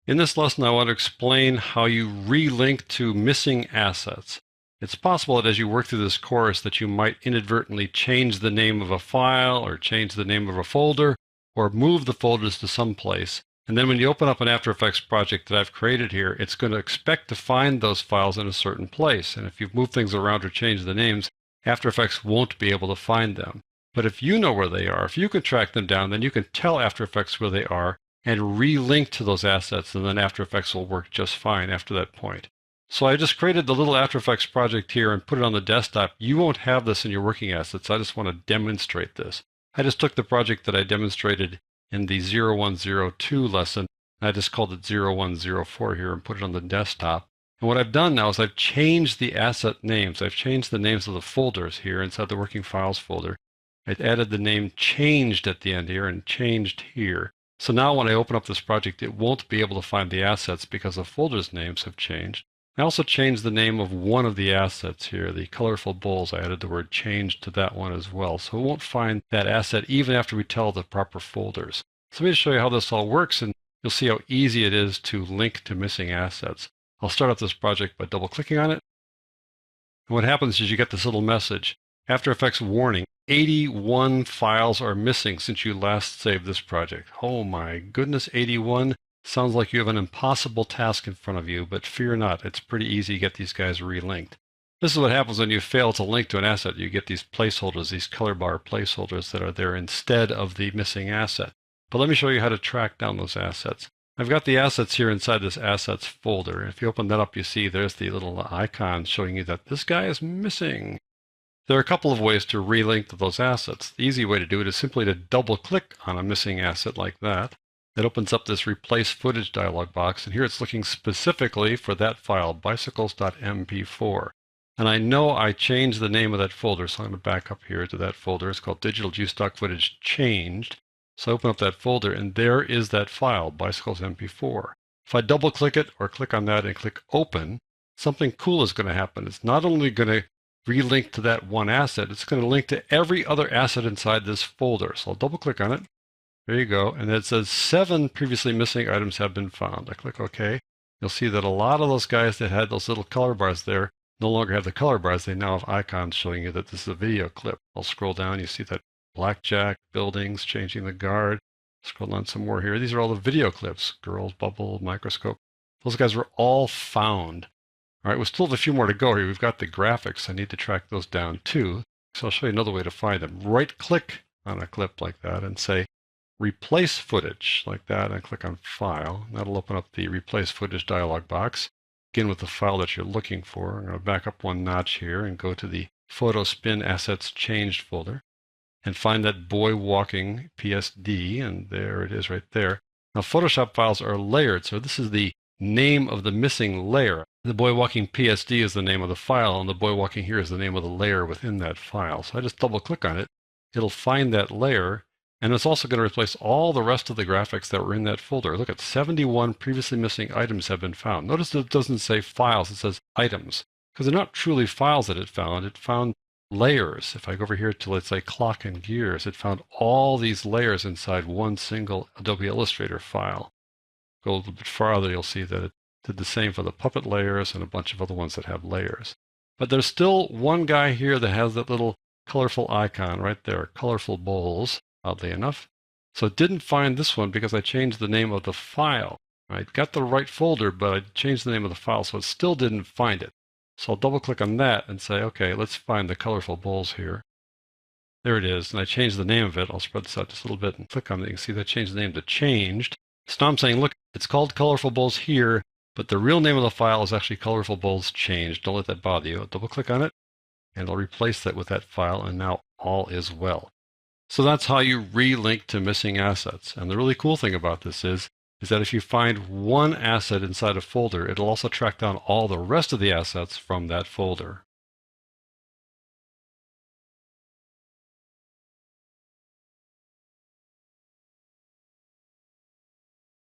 In this lesson, I want to explain how you relink to missing assets. It's possible that as you work through this course that you might inadvertently change the name of a file or change the name of a folder or move the folders to some place. And then when you open up an After Effects project that I've created here, it's going to expect to find those files in a certain place. And if you've moved things around or changed the names, After Effects won't be able to find them. But if you know where they are, if you can track them down, then you can tell After Effects where they are and relink to those assets, and then After Effects will work just fine after that point. So I just created the little After Effects project here and put it on the desktop. You won't have this in your working assets. I just want to demonstrate this. I just took the project that I demonstrated in the 0102 lesson, and I just called it 0104 here and put it on the desktop. And what I've done now is I've changed the asset names. I've changed the names of the folders here inside the Working Files folder. I've added the name changed at the end here and changed here. So now when I open up this project, it won't be able to find the assets because the folders' names have changed. I also changed the name of one of the assets here, the colorful bowls. I added the word changed to that one as well. So it won't find that asset even after we tell the proper folders. So let me just show you how this all works, and you'll see how easy it is to link to missing assets. I'll start up this project by double-clicking on it. And what happens is you get this little message, After Effects warning, 81 files are missing since you last saved this project. Oh my goodness, 81. Sounds like you have an impossible task in front of you, but fear not, it's pretty easy to get these guys relinked. This is what happens when you fail to link to an asset. You get these placeholders, these color bar placeholders that are there instead of the missing asset. But let me show you how to track down those assets. I've got the assets here inside this assets folder. If you open that up, you see there's the little icon showing you that this guy is missing. There are a couple of ways to relink to those assets. The easy way to do it is simply to double-click on a missing asset like that. It opens up this Replace Footage dialog box, and here it's looking specifically for that file, bicycles.mp4. And I know I changed the name of that folder, so I'm going to back up here to that folder. It's called Digital Juice Stock Footage Changed. So I open up that folder, and there is that file, bicycles.mp4. If I double-click it or click on that and click Open, something cool is going to happen. It's not only going to relink to that one asset, it's going to link to every other asset inside this folder. So I'll double-click on it. There you go. And it says 7 previously missing items have been found. I click OK. You'll see that a lot of those guys that had those little color bars there no longer have the color bars. They now have icons showing you that this is a video clip. I'll scroll down. You see that blackjack, buildings, changing the guard. Scroll down some more here. These are all the video clips. Girls, bubble, microscope. Those guys were all found. All right, we still have a few more to go here. We've got the graphics. I need to track those down too. So I'll show you another way to find them. Right-click on a clip like that and say, Replace Footage, like that, and click on File. That'll open up the Replace Footage dialog box. Begin with the file that you're looking for. I'm going to back up one notch here and go to the Photo Spin Assets Changed folder and find that boy walking PSD, and there it is right there. Now, Photoshop files are layered, so this is the name of the missing layer. The boy walking PSD is the name of the file, and the boy walking here is the name of the layer within that file. So I just double click on it. It'll find that layer, and it's also going to replace all the rest of the graphics that were in that folder. Look at 71 previously missing items have been found. Notice it doesn't say files, it says items, because they're not truly files that it found. It found layers. If I go over here to, let's say, clock and gears, it found all these layers inside one single Adobe Illustrator file. Go a little bit farther, you'll see that it did the same for the puppet layers and a bunch of other ones that have layers. But there's still one guy here that has that little colorful icon right there, colorful bowls, oddly enough. So it didn't find this one because I changed the name of the file. I got the right folder, but I changed the name of the file, so it still didn't find it. So I'll double click on that and say, okay, let's find the colorful bowls here. There it is, and I changed the name of it. I'll spread this out just a little bit and click on it. You can see that I changed the name to changed. So now I'm saying, look, it's called colorful bowls here, but the real name of the file is actually colorful bowls changed. Don't let that bother you. I'll double click on it, and I'll replace that with that file, and now all is well. So that's how you relink to missing assets. And the really cool thing about this is that if you find one asset inside a folder, it'll also track down all the rest of the assets from that folder.